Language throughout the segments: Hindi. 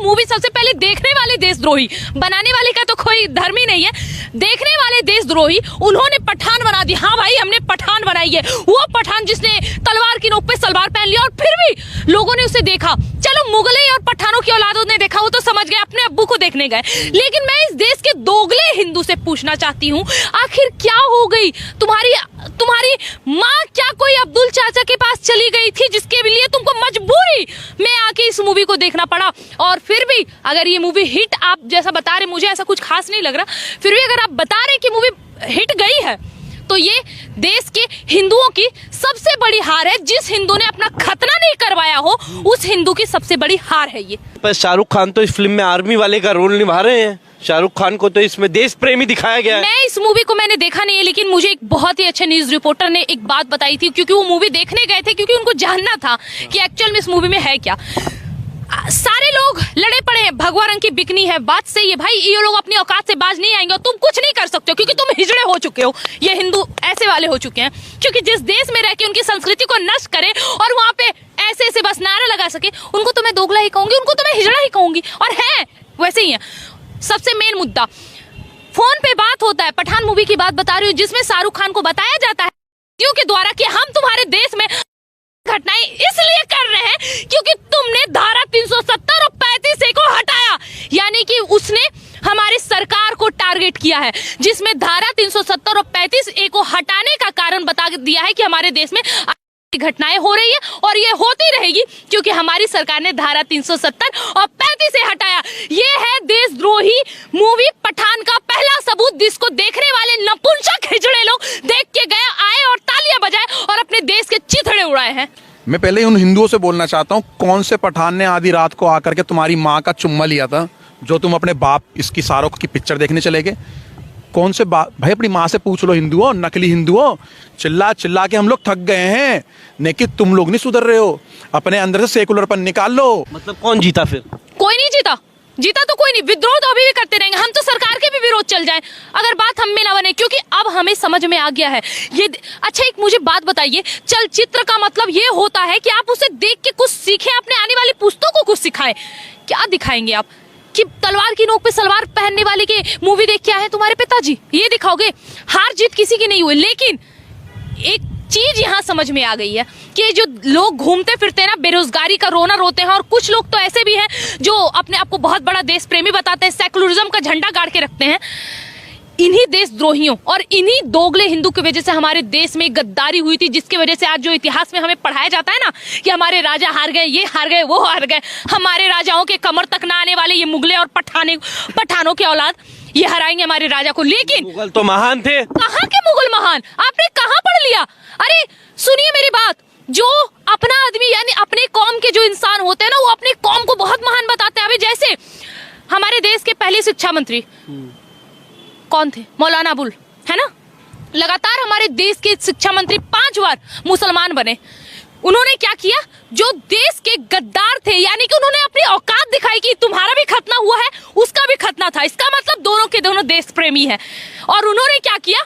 तो मूवी सबसे पहले देखने वाले देशद्रोही, बनाने वाले का तो कोई धर्म ही नहीं है, देखने वाले देशद्रोही उन्होंने पठान बना दी। हाँ भाई, हमने पठान बनाई है, वो पठान जिसने तलवार की नोक पे सलवार पहन लिया और फिर भी लोगों ने उसे देखा। चलो मुगले और पठानों की औलादों ने देखा, वो तो समझ गए, अपने अब्बू को देखने गए। लेकिन मैं इस देश के दोगले हिंदू से पूछना चाहती हूँ, आखिर क्या हो गई तुम्हारी माँ? क्या कोई अब्दुल चाचा के पास चली गई थी जिसके लिए तुमको मजबूरी में आके इस मूवी को देखना पड़ा? और फिर भी अगर ये मूवी हिट, आप जैसा बता रहे, मुझे ऐसा कुछ खास नहीं लग रहा, फिर भी अगर आप बता रहे कि मूवी हिट गई है तो ये देश के हिंदुओं की सबसे बड़ी हार है। जिस हिंदू ने अपना खतना नहीं करवाया हो उस हिंदू की सबसे बड़ी हार है ये। पर शाहरुख खान तो इस फिल्म में आर्मी वाले का रोल निभा रहे हैं। शाहरुख खान को तो इसमें देश प्रेमी दिखाया गया है। मैं इस मूवी को मैंने देखा नहीं है, लेकिन मुझे एक बहुत ही अच्छे न्यूज रिपोर्टर ने एक बात बताई थी, क्योंकि वो मूवी देखने गए थे, क्योंकि उनको जानना था कि एक्चुअल में इस मूवी में है क्या। सारे लोग लड़े पड़े हैं, भगवा रंग की बिकनी है, बात सही है भाई, ये लोग अपनी औकात से बाज नहीं आएंगे और तुम कुछ नहीं कर सकते हो क्योंकि तुम हिजड़े हो चुके हो। ये हिंदू ऐसे वाले हो चुके हैं क्योंकि जिस देश में रह के उनकी संस्कृति को नष्ट करे और वहां पे ऐसे ऐसे बस नारा लगा सके, उनको तो मैं दोगला ही कहूंगी, उनको तो मैं हिजड़ा ही कहूंगी। और है वैसे ही है। सबसे मेन मुद्दा, फोन पे बात होता है, पठान मूवी की बात बता रही हूँ, जिसमें शाहरुख खान को बताया जाता है के द्वारा कि हम तुम्हारे देश में घटनाएं इसलिए कर रहे हैं क्योंकि तुमने धारा 370 और 35A को हटाया। यानी कि उसने हमारी सरकार को टारगेट किया है, जिसमें धारा 370 और 35A को हटाने का कारण बता दिया है कि हमारे देश में घटनाएं हो रही है और ये होती रहेगी क्योंकि हमारी सरकार ने धारा 370 और 35A हटाया। ये है देशद्रोही मूवी पठान का पहला सबूत, जिसको देखने वाले नपुंसक हिजड़े लोग देख के गए, आए और तालियां बजाए और अपने देश के चिथड़े उड़ाए हैं। मैं पहले उन हिंदुओं से बोलना चाहता हूँ, कौन से पठान ने आधी रात को आकर के तुम्हारी माँ का चुम्मा लिया था जो तुम अपने बाप इसकी शाहरुख की पिक्चर देखने चले गए? कौन से भाई अपनी माँ से पूछ लो, हिंदुओं, नकली हिंदुओं, चिल्ला चिल्ला के हम लोग थक गए हैं, लेकिन तुम लोग नहीं सुधर रहे हो। अपने अंदर से सेकुलरपन निकाल लो। मतलब कौन जीता फिर? कोई नहीं जीता, जीता तो कोई नहीं। विद्रोह तो अभी भी करते रहेंगे, हम तो सरकार के भी विरोध चल जाएं अगर बात हम में ना बने, क्योंकि अब हमें समझ में आ गया है ये। अच्छा एक मुझे बात बताइए, चलचित्र का मतलब ये होता है कि आप उसे देख के कुछ सीखें, अपने आने वाली पुस्तकों को कुछ सिखाएं। क्या दिखाएंगे आप कि तलवार की नोक पे सलवार पहनने वाले की मूवी देख के आए हैं तुम्हारे पिताजी, ये दिखाओगे? हार जीत किसी की नहीं हुई। लेकिन एक चीज यहाँ समझ में आ गई है कि जो लोग घूमते फिरते हैं ना, बेरोजगारी का रोना रोते हैं, और कुछ लोग तो ऐसे भी हैं जो अपने आप को बहुत बड़ा देश प्रेमी बताते हैं, सेकुलरिज्म का झंडा गाड़ के रखते हैं। इन्हीं देशद्रोहियों और इन्हीं दोगले हिंदू की वजह से हमारे देश में गद्दारी हुई थी, जिसकी वजह से आज जो इतिहास में हमें पढ़ाया जाता है ना कि हमारे राजा हार गए, ये हार गए, वो हार गए, हमारे राजाओं के कमर तक ना आने वाले ये मुगले और पठानों के औलाद ये हराएंगे हमारे राजा को। लेकिन मुगल तो महान थे। कहाँ के मुगल महान? आपने कहाँ पढ़ लिया? अरे सुनिए मेरी बात, जो अपना आदमी यानी अपने कौम के जो इंसान होते हैं ना, वो अपने कौम को बहुत महान बताते हैं। अभी जैसे हमारे देश के पहले शिक्षा मंत्री कौन थे? मौलाना अबुल, है ना? लगातार हमारे देश के शिक्षा मंत्री 5 बार मुसलमान बने। उन्होंने क्या किया? जो देश के गद्दार थे, यानी कि उन्होंने अपनी औकात दिखाई कि तुम्हारा भी खतना हुआ है, उसका भी खतना था। इसका मतलब दोनों के दोनों देश प्रेमी हैं। और उन्होंने क्या किया?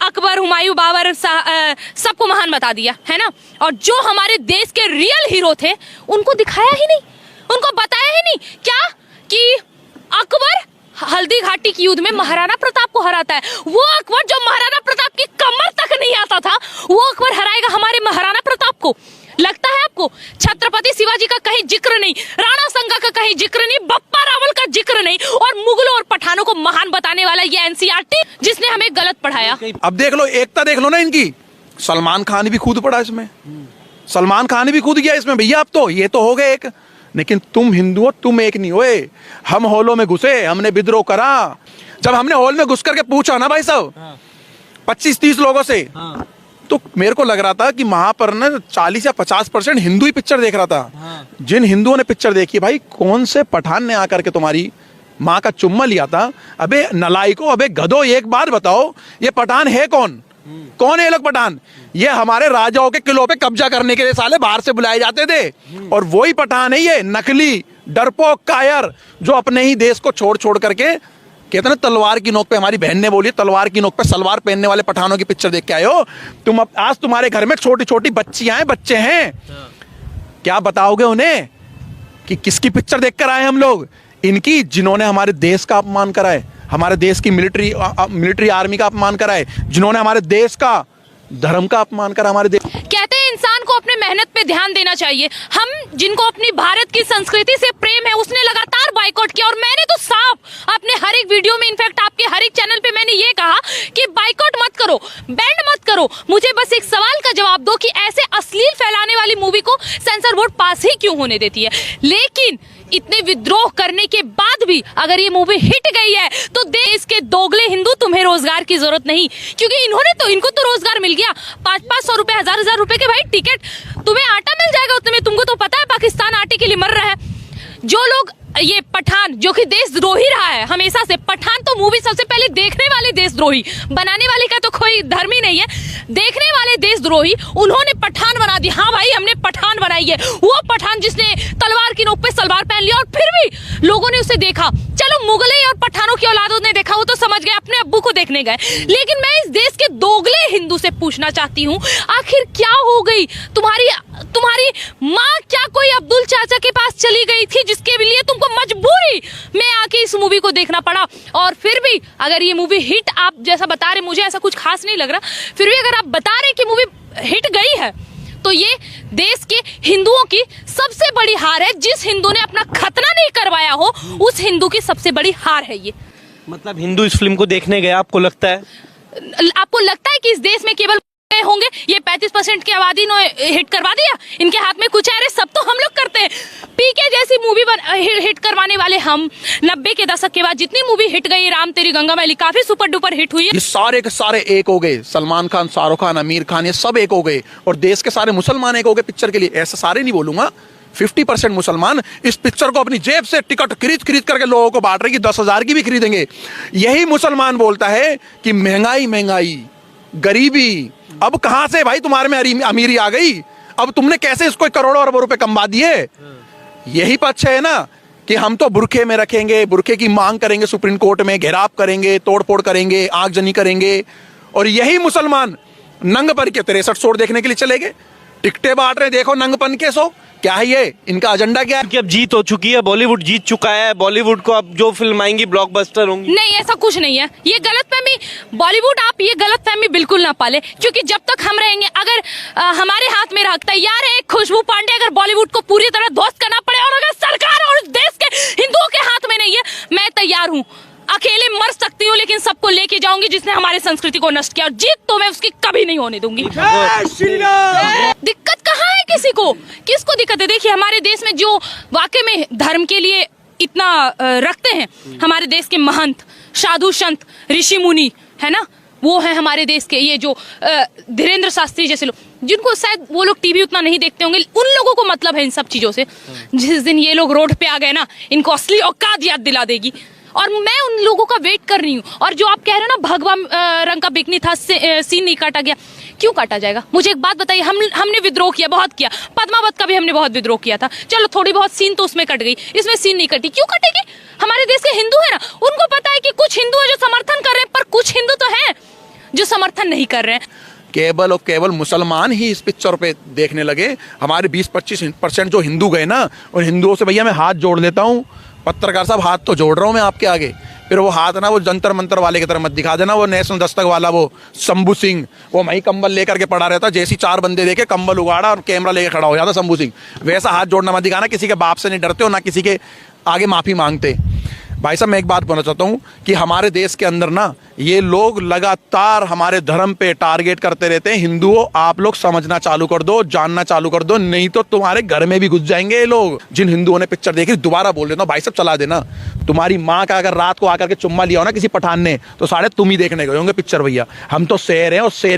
अकबर, हुमायूं, बाबर सबको महान बता दिया, है ना? और जो हमारे देश के रियल हीरो थे उनको दिखाया ही नहीं, उनको बताया ही नहीं। क्या कि अकबर हल्दी घाटी की युद्ध में महाराणा प्रताप को हराता है। वो अकबर जो महाराणा प्रताप की कमर तक नहीं आता था, वो अकबर हराएगा हमारे महाराणा प्रताप को? लगता है आपको? छत्रपति शिवाजी का कहीं जिक्र नहीं, राणा संगा का कहीं जिक्र नहीं, बप्पा रावल का जिक्र नहीं, और मुगलों और पठानों को महान बताने वाला ये एनसीईआरटी जिसने हमें गलत पढ़ाया। अब देख लो, एकता देख लो ना इनकी। सलमान खान भी कूद पड़ा इसमें, सलमान खान भी कूद गया इसमें। भैया अब तो ये तो हो गए एक, लेकिन तुम हिंदुओं तुम एक नहीं हुए। हम हॉलों में घुसे, हमने विद्रोह करा। जब हमने हॉल में घुस करके पूछा ना भाई साहब 25-30 लोगों से, तो मेरे को लग रहा था कि वहां पर ना 40 या 50% हिंदू ही पिक्चर देख रहा था। जिन हिंदुओं ने पिक्चर देखी, भाई कौन से पठान ने आकर के तुम्हारी माँ का चुम्मा लिया था? अबे नलायको, अबे गधो, एक बात बताओ, ये पठान है कौन? कौन है ये लोग पठान? ये हमारे राजाओं के किलों पे कब्जा करने के लिए साले बाहर से बुलाए जाते थे, और वही पठान है ये नकली डरपोक कायर जो अपने ही देश को छोड़ छोड़ करके कहते ना, तलवार की नोक पे, हमारी बहन ने बोली, तलवार की नोक पे सलवार पहनने वाले पठानों की पिक्चर देख के आए हो तुम। अब आज तुम्हारे घर में छोटी छोटी बच्चियां हैं, बच्चे हैं, क्या बताओगे उन्हें कि किसकी पिक्चर देखकर आए हम लोग? इनकी, जिन्होंने हमारे देश का अपमान करा है, हमारे देश की मिलिट्री आर्मी का अपमान करा है, जिन्होंने हमारे देश का धर्म का अपमान करा, हमारे देश। कहते हैं इंसान को अपने मेहनत पे ध्यान देना चाहिए। हम जिनको अपनी भारत की संस्कृति से प्रेम है, उसने लगातार बाइकआउट किया, और मैंने तो साफ अपने हर एक वीडियो में, इनफैक्ट आपके हर एक चैनल पे मैंने ये कहा कि बाइकआउट मत करो, बैंड मत करो। मुझे बस एक सवाल का जवाब दो कि ऐसे अश्लील फैलाने वाली मूवी को सेंसर बोर्ड पास ही क्यों होने देती है? लेकिन इतने विद्रोह करने के बाद भी अगर ये मूवी हिट गई है तो देश के दोगले हिंदू, तुम्हें रोजगार की जरूरत नहीं, क्योंकि इनको तो रोजगार मिल गया। 500-500 रुपए, 1000-1000 रुपए के भाई टिकट, तुम्हें आटा मिल जाएगा उतने में। तुमको तो पता है पाकिस्तान आटे के लिए मर रहा है। जो लोग ये पठान, जो कि देशद्रोही रहा है हमेशा से, पठान तो मूवी सबसे पहले देखने वाले देशद्रोही, बनाने वाले का तो कोई धर्म ही नहीं है, देखने वाले देशद्रोही, उन्होंने पठान बना दी। हाँ भाई, हमने पठान बनाई है। वो पठान जिसने तलवार की नोक पे सलवार पहन लिया और फिर भी लोगों ने उसे देखा। चलो मुगले और पठानों की औलादों ने देखा, वो तो समझ गए, अपने अब्बू को देखने गए। लेकिन मैं इस देश के दोगले हिंदू से पूछना चाहती हूँ, आखिर क्या हो गई तुम्हारी माँ? क्या कोई अब्दुल चाचा के पास चली गई थी जिसके लिए तुमको मजबूरी में आके इस मूवी को देखना पड़ा? और फिर भी अगर ये मूवी हिट, आप जैसा बता रहे, मुझे ऐसा कुछ खास नहीं लग रहा, फिर भी अगर आप बता रहे कि मूवी हिट गई है तो ये देश के हिंदुओं की सबसे बड़ी हार है। जिस हिंदू ने अपना खतना नहीं करवाया हो, उस हिंदू की सबसे बड़ी हार है ये। मतलब हिंदू इस फिल्म को देखने गए, आपको लगता है कि इस देश में केवल होंगे? ये 35% की आबादी ने हिट करवा दिया, इनके हाथ में कुछ है? अरे सब तो हम लोग करते हैं। पीके जैसी मूवी हिट करवाने वाले हम, 90 के दशक के बाद जितनी मूवी हिट गई, राम तेरी गंगा मैली काफी सुपर डुपर हिट हुई है। ये सारे के सारे एक हो गए, सलमान खान, शाहरुख खान, आमिर खान, ये सब एक हो गए, और देश के सारे मुसलमान एक हो गए पिक्चर के लिए। ऐसा सारे नहीं बोलूंगा, 50% मुसलमान इस पिक्चर को अपनी जेब से टिकट खरीद करके लोगों को बांट रहे कि 10,000 की भी खरीदेंगे। यही मुसलमान बोलता है कि महंगाई, गरीबी, अब कहां से भाई तुम्हारे में अमीरी आ गई? अब तुमने कैसे इसको करोड़ों अरबों रुपए कमा दिए? यही पक्ष है ना कि हम तो बुरखे में रखेंगे, बुरखे की मांग करेंगे, सुप्रीम कोर्ट में घेराव करेंगे, तोड़फोड़ करेंगे, आगजनी करेंगे, और यही मुसलमान नंगपन के 63 शो देखने के लिए चले गए, टिकटें बांट रहे, देखो नंगपन के शो। क्या है ये? इनका एजेंडा क्या है? कि अब जीत हो चुकी है, बॉलीवुड जीत चुका है, बॉलीवुड को अब जो फिल्म आएंगी ब्लॉकबस्टर होंगी। नहीं, ऐसा कुछ नहीं है। ये गलतफहमी, बॉलीवुड, आप ये गलतफहमी बिल्कुल ना पाले, क्योंकि जब तक हम रहेंगे, अगर हमारे हाथ में तैयार है खुशबू पांडे, अगर बॉलीवुड को पूरी तरह ध्वस्त करना पड़े, और अगर सरकार और देश के हिंदुओं के हाथ में नहीं है, मैं तैयार हूँ। अकेले मर सकती हूँ, लेकिन सबको लेके जाऊंगी जिसने हमारी संस्कृति को नष्ट किया, और जीत तो मैं उसकी कभी नहीं होने दूंगी। दिक्कत कहाँ है किसी को? किसको दिक्कत है? देखिए, हमारे देश में जो वाकई में धर्म के लिए इतना रखते हैं, हमारे देश के महंत, साधु संत, ऋषि मुनि, है ना, वो है हमारे देश के। ये जो धीरेन्द्र शास्त्री जैसे लोग, जिनको शायद वो लोग टीवी उतना नहीं देखते होंगे, उन लोगों को मतलब है इन सब चीजों से। जिस दिन ये लोग रोड पे आ गए ना, इनको असली औकात याद दिला देगी, और मैं उन लोगों का वेट कर रही हूँ। और जो आप कह रहे हो ना, भगवा रंग का बिकनी था, सीन नहीं काटा गया, क्यों काटा जाएगा? मुझे एक बात बताइए, हमने विद्रोह किया, बहुत किया, पद्मावत का भी हमने बहुत विद्रोह किया था, चलो थोड़ी बहुत सीन तो उसमें कट गई, इसमें सीन नहीं कटी, क्यों कटेगी? हमारे देश के हिंदू है ना, उनको पता है कि कुछ हिंदू है जो समर्थन कर रहे हैं, पर कुछ हिंदू तो है जो समर्थन नहीं कर रहे हैं। केवल और केवल मुसलमान ही इस पिक्चर पे देखने लगे। हमारे 20-25% जो हिंदू गए ना, उन हिंदुओं से भैया मैं हाथ जोड़ लेता हूँ, पत्रकार साहब हाथ तो जोड़ रहा हूँ मैं आपके आगे, फिर वो हाथ ना वो जंतर मंतर वाले की तरह मत दिखा देना। वो नेशनल दस्तक वाला वो शंभू सिंह, वो वही कंबल लेकर के पड़ा रहता, जैसी 4 बंदे देखे कंबल उगाड़ा और कैमरा लेके खड़ा हो जाता शंभू सिंह। वैसा हाथ जोड़ना मत दिखाना, किसी के बाप से नहीं डरते हो, ना किसी के आगे माफी मांगते। भाई साहब, मैं एक बात बोलना चाहता हूँ कि हमारे देश के अंदर ना ये लोग लगातार हमारे धर्म पे टारगेट करते रहते हैं। हिंदुओं, आप लोग समझना चालू कर दो, जानना चालू कर दो, नहीं तो तुम्हारे घर में भी घुस जाएंगे ये लोग। जिन हिंदुओं ने पिक्चर देखी, दोबारा बोल देता हूँ भाई साहब, चला देना। तुम्हारी माँ का अगर रात को आकर के चुम्मा लिया हो ना किसी पठान ने, तो साढ़े तुम ही देखने गए होंगे पिक्चर भैया। हम तो शेर हैं, और शेर